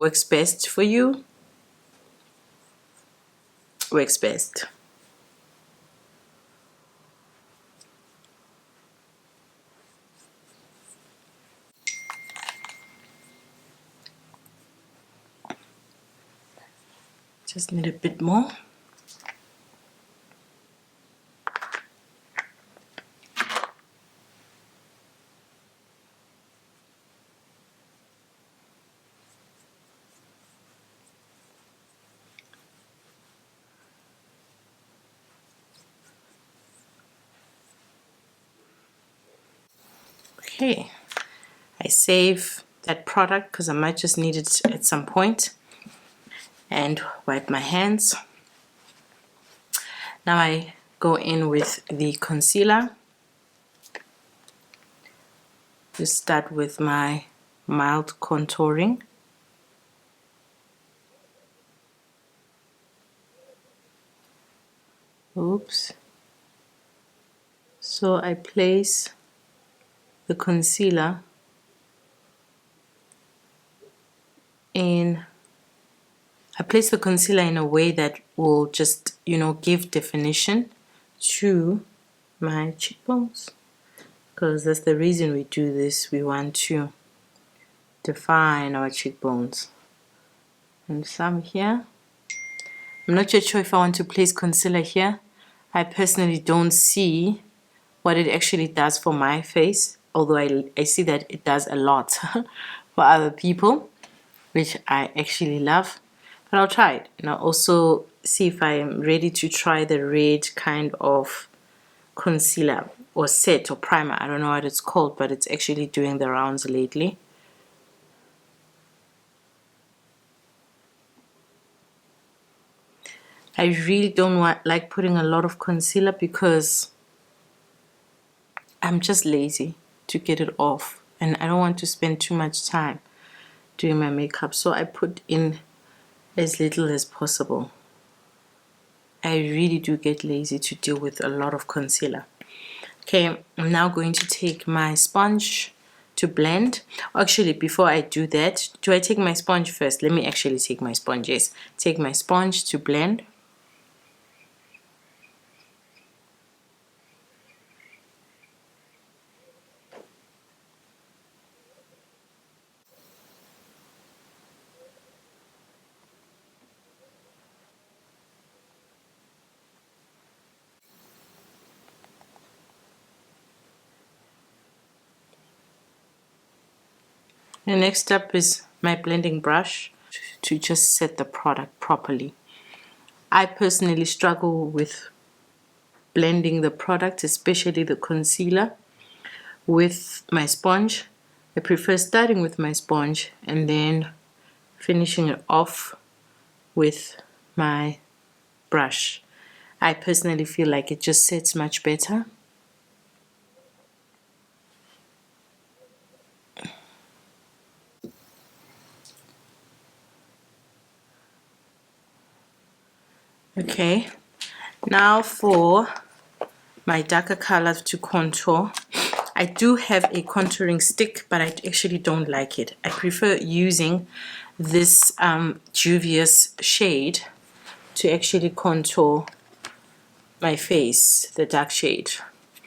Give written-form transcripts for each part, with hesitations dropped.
works best for you, works best. Just need a bit more. Okay, I save that product because I might just need it at some point, and wipe my hands. Now I go in with the concealer. Just start with my mild contouring. Oops. So I place the concealer in a way that will just, you know, give definition to my cheekbones, because that's the reason we do this. We want to define our cheekbones. And some here. I'm not yet sure if I want to place concealer here. I personally don't see what it actually does for my face, although I see that it does a lot for other people, which I actually love. But I'll try it, and I'll also see if I am ready to try the red kind of concealer or set or primer. I don't know what it's called, but it's actually doing the rounds lately. I really don't like putting a lot of concealer because I'm just lazy to get it off, and I don't want to spend too much time doing my makeup, so I put in as little as possible. I really do get lazy to deal with a lot of concealer. Okay, I'm now going to take my sponge to blend. Actually, before I do that, do I take my sponge first? Let me actually take my sponge. Yes, take my sponge to blend. The next step is my blending brush to just set the product properly. I personally struggle with blending the product, especially the concealer, with my sponge. I prefer starting with my sponge and then finishing it off with my brush. I personally feel like it just sets much better. Okay, now for my darker colors to contour. I do have a contouring stick, but I actually don't like it. I prefer using this Juvias shade to actually contour my face, the dark shade.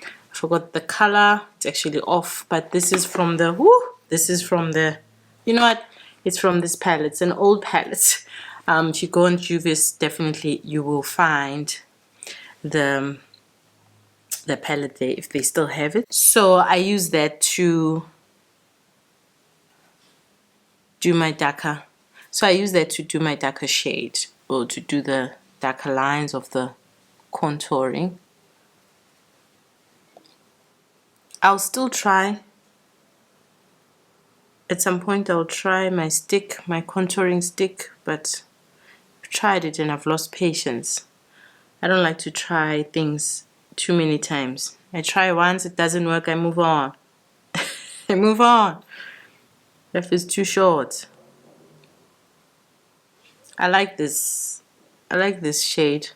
I forgot the color, it's actually off, but this is from the, you know what, it's from this palette. It's an old palette. If you go on Juvias, definitely you will find the palette there if they still have it. So I use that to do my darker. So I use that to do my darker shade, or to do the darker lines of the contouring. I'll still try. At some point I'll try my stick, my contouring stick, but I've tried it and I've lost patience. I don't like to try things too many times. I try once, it doesn't work, I move on. I move on. Life is too short. I like this shade.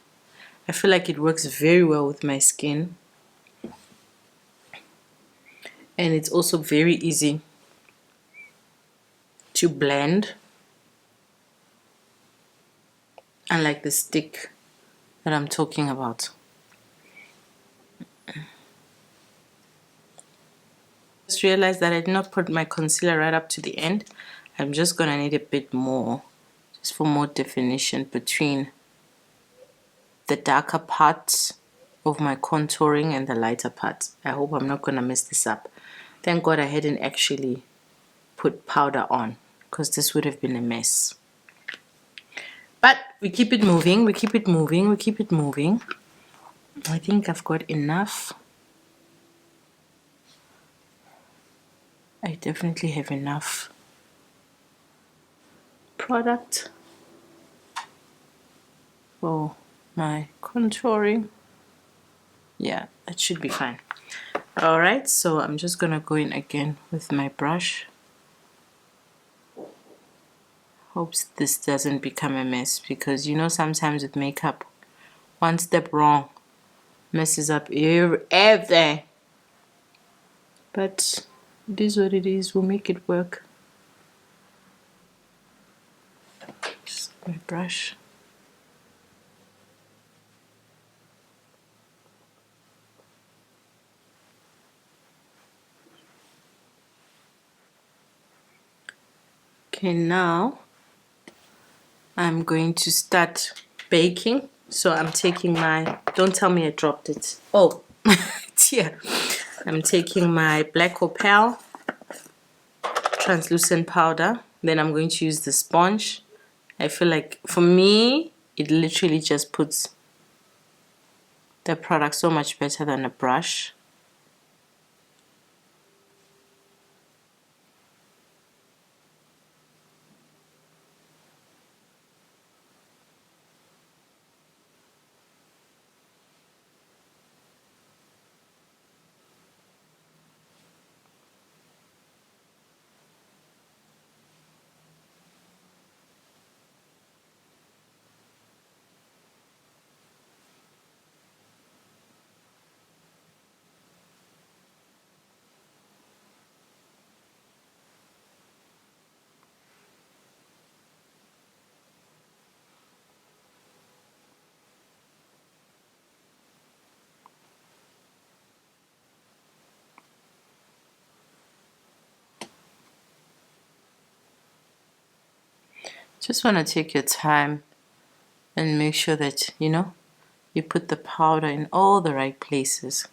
I feel like it works very well with my skin. And it's also very easy to blend. unlike the stick that I'm talking about. Just realized that I did not put my concealer right up to the end. I'm just gonna need a bit more, just for more definition between the darker parts of my contouring and the lighter parts. I hope I'm not gonna mess this up. Thank God I hadn't actually put powder on, because this would have been a mess. But we keep it moving, we keep it moving, we keep it moving. I think I've got enough. I definitely have enough product for my contouring. Yeah, that should be fine. Alright, so I'm just gonna go in again with my brush. Hopes this doesn't become a mess, because you know sometimes with makeup, one step wrong messes up everything. But it is what it is, we'll make it work. Just my brush. Okay, now I'm going to start baking. So I'm taking my, don't tell me I dropped it. Oh, it's here. I'm taking my Black Opal translucent powder. Then I'm going to use the sponge. I feel like, for me, it literally just puts the product so much better than a brush. Just want to take your time and make sure that, you know, you put the powder in all the right places.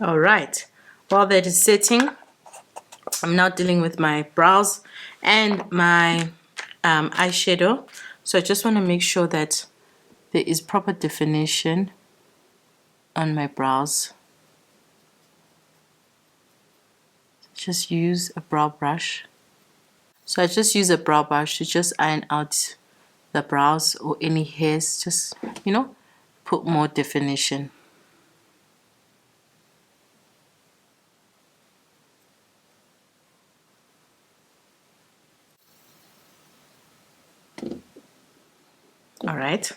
All right, while that is setting, I'm now dealing with my brows and my eyeshadow. So I just want to make sure that there is proper definition on my brows. Just use a brow brush. So I just use a brow brush to just iron out the brows or any hairs, just, you know, put more definition. All right.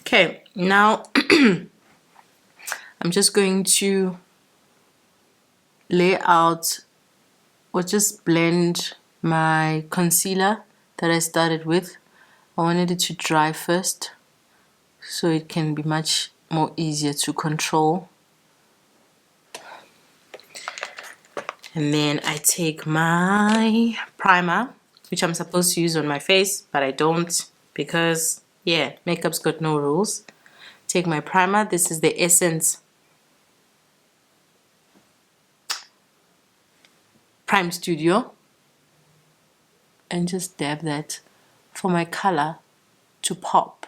Okay, now I'm just going to lay out or just blend my concealer that I started with. I wanted it to dry first so it can be much more easier to control. And then I take my primer, which I'm supposed to use on my face, but I don't, because yeah, makeup's got no rules. Take my primer. This is the Essence Prime Studio, and just dab that for my color to pop,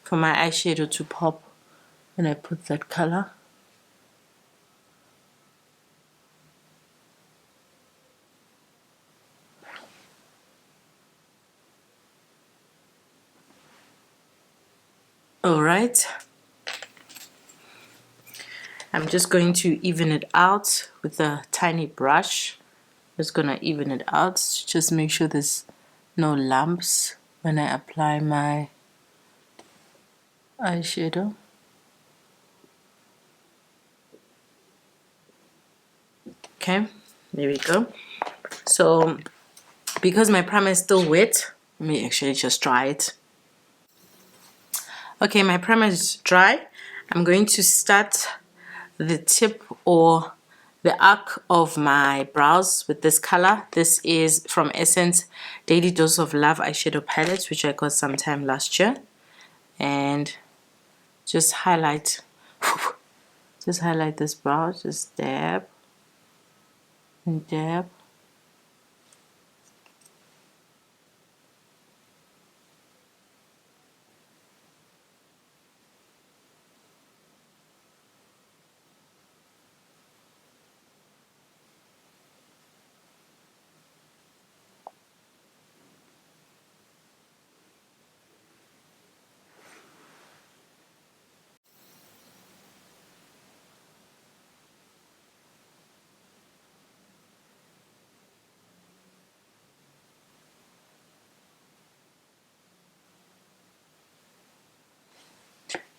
for my eyeshadow to pop when I put that color. Alright, I'm just going to even it out with a tiny brush. Just gonna even it out, just make sure there's no lumps when I apply my eyeshadow. Okay, there we go. So because my primer is still wet, let me actually just dry it. Okay, my primer is dry. I'm going to start the tip or the arc of my brows with this color. This is from Essence Daily Dose of Love eyeshadow palette, which I got sometime last year. And just highlight this brow, just dab and dab.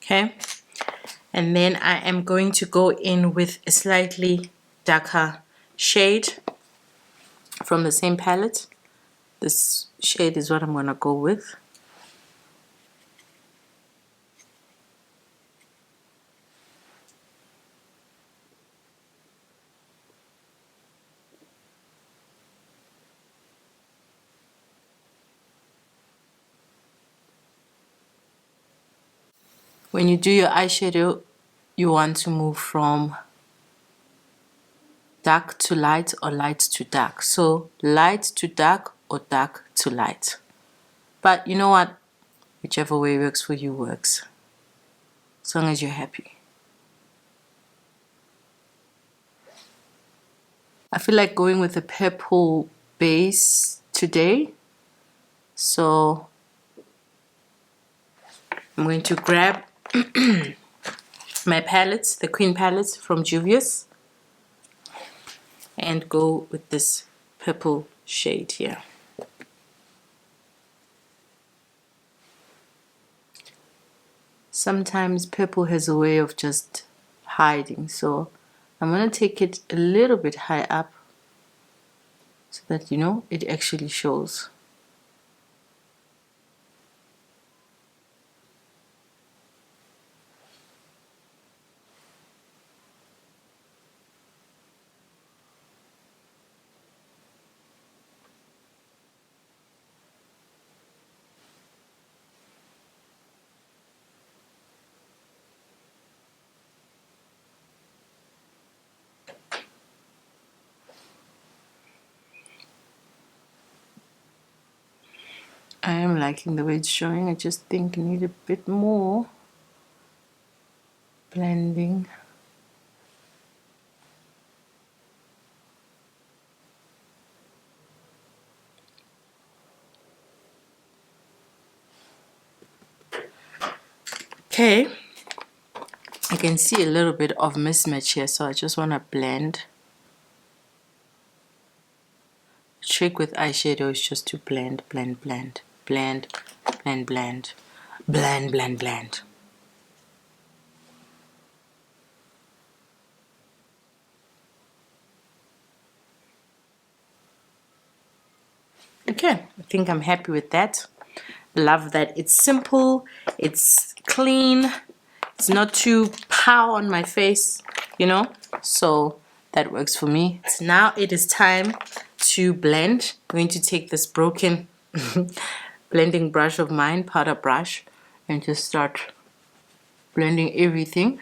Okay, and then I am going to go in with a slightly darker shade from the same palette. This shade is what I'm gonna go with. When you do your eyeshadow, you want to move from dark to light or light to dark. So light to dark or dark to light. But you know what? Whichever way works for you works. As long as you're happy. I feel like going with a purple base today. So I'm going to grab my palettes, the Queen palettes from Juvias, and go with this purple shade here. Sometimes purple has a way of just hiding, so I'm going to take it a little bit high up so that, you know, it actually shows. I am liking the way it's showing. I just think I need a bit more blending. Okay, I can see a little bit of mismatch here, so I just want to blend. The trick with eyeshadow is just to blend, blend, blend, blend, blend, blend, blend, blend, blend. Okay, I think I'm happy with that. Love that it's simple, it's clean, it's not too pow on my face, you know, so that works for me. So now it is time to blend. I'm going to take this broken blending brush of mine, powder brush, and just start blending everything.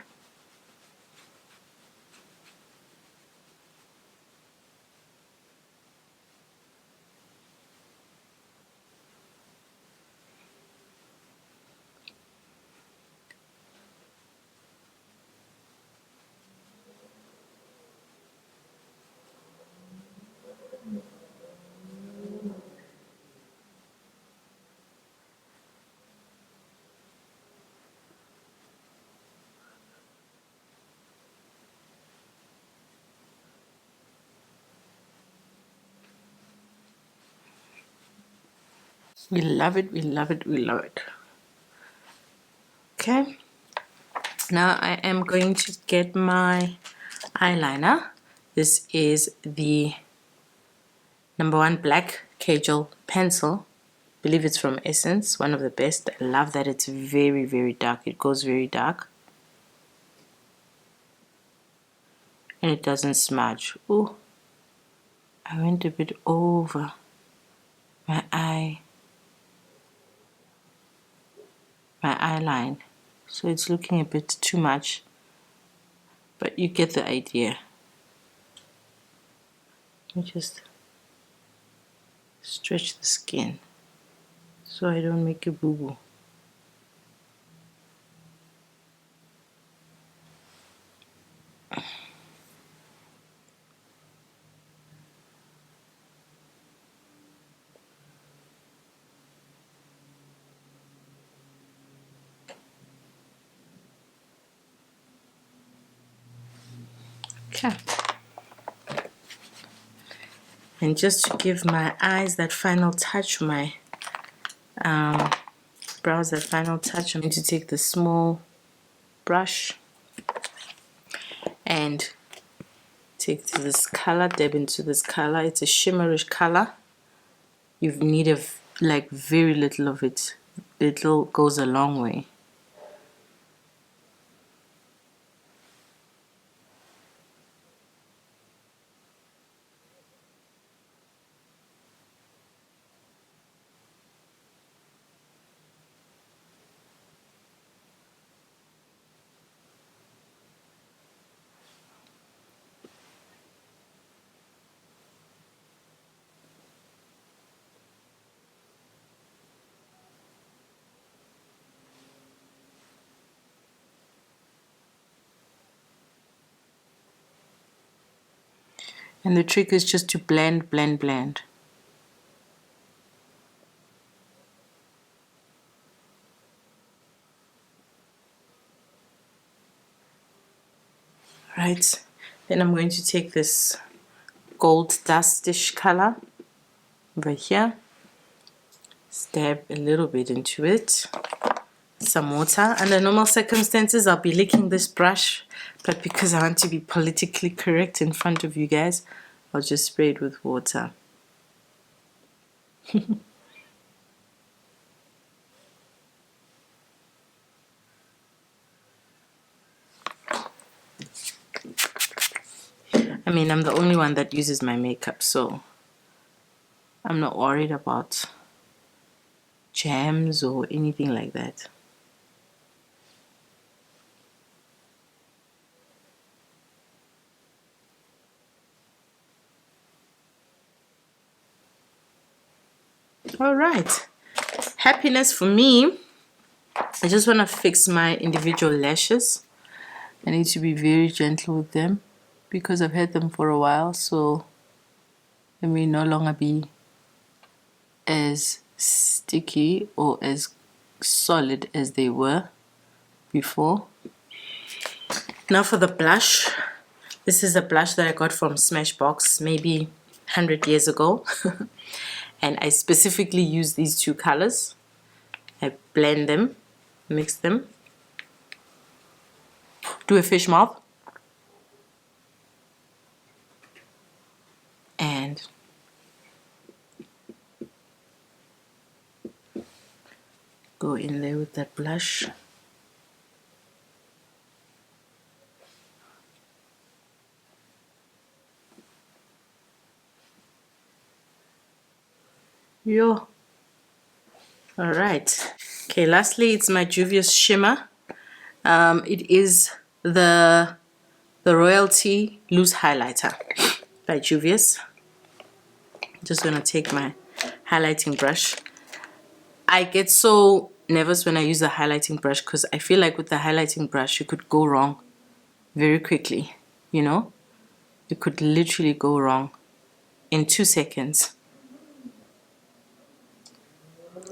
We love it, we love it, we love it. Okay, now I am going to get my eyeliner. This is the #1 black Kajal pencil. I believe it's from Essence, one of the best. I love that it's very, very dark. It goes very dark. And it doesn't smudge. Oh, I went a bit over my eyeline. So it's looking a bit too much. But you get the idea. Let me just stretch the skin so I don't make a boo-boo. Okay. And just to give my eyes that final touch, my brows that final touch, I'm going to take the small brush and take this color, dab into this color. It's a shimmerish color. You need like very little of it. Little goes a long way. And the trick is just to blend, blend, blend. Right, then I'm going to take this gold dustish color over here, stab a little bit into it, some water. Under normal circumstances I'll be licking this brush, but because I want to be politically correct in front of you guys, I'll just spray it with water. I mean, I'm the only one that uses my makeup, so I'm not worried about jams or anything like that. All right, happiness for me. I just want to fix my individual lashes. I need to be very gentle with them because I've had them for a while, so they may no longer be as sticky or as solid as they were before. Now for the blush. This is a blush that I got from Smashbox maybe 100 years ago. And I specifically use these two colors. I blend them, mix them, do a fish mouth, and go in there with that blush. Yo. Alright. Okay, lastly, it's my Juvias shimmer. It is the Royalty Loose Highlighter by Juvias. I'm just gonna take my highlighting brush. I get so nervous when I use the highlighting brush because I feel like with the highlighting brush you could go wrong very quickly, you know? You could literally go wrong in 2 seconds.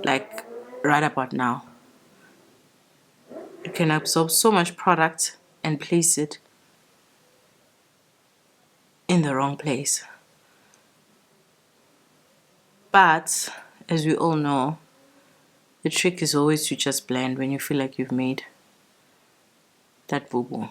Like right about now. You can absorb so much product and place it in the wrong place. But as we all know, the trick is always to just blend when you feel like you've made that boo-boo.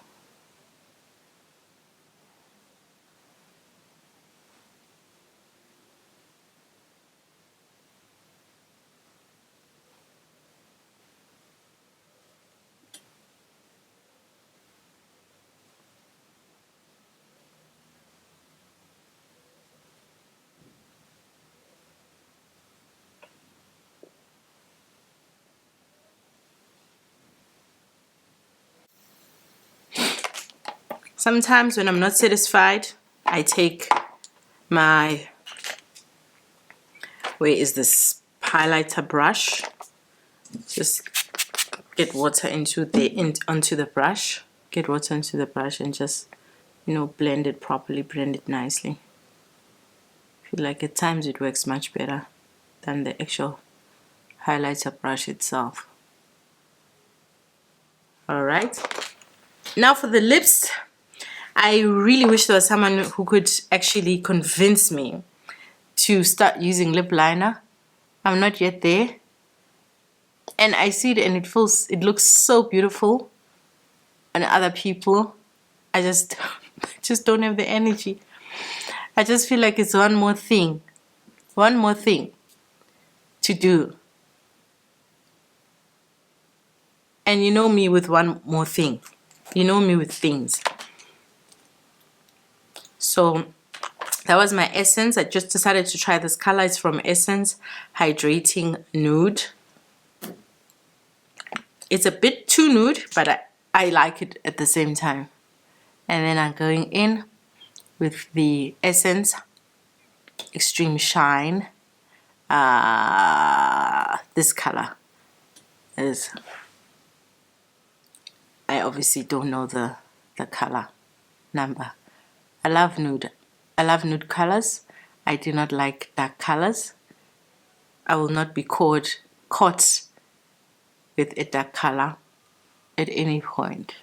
Sometimes when I'm not satisfied, I take my, where is this, highlighter brush. Just get water onto the brush. Get water into the brush and just, you know, blend it properly, blend it nicely. I feel like at times it works much better than the actual highlighter brush itself. Alright. Now for the lips. I really wish there was someone who could actually convince me to start using lip liner. I'm not yet there. And I see it and it looks so beautiful on other people. I just don't have the energy. I just feel like it's one more thing to do. And you know me with one more thing. You know me with things. So that was my Essence. I just decided to try this color. It's from Essence Hydrating Nude. It's a bit too nude, but I like it at the same time. And then I'm going in with the Essence Extreme Shine. This color is, I obviously don't know the color number. I love nude. I love nude colors. I do not like dark colors. I will not be caught with a dark color at any point.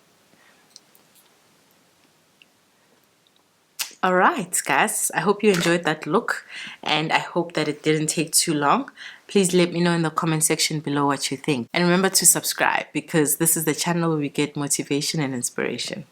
Alright guys, I hope you enjoyed that look and I hope that it didn't take too long. Please let me know in the comment section below what you think. And remember to subscribe because this is the channel where we get motivation and inspiration.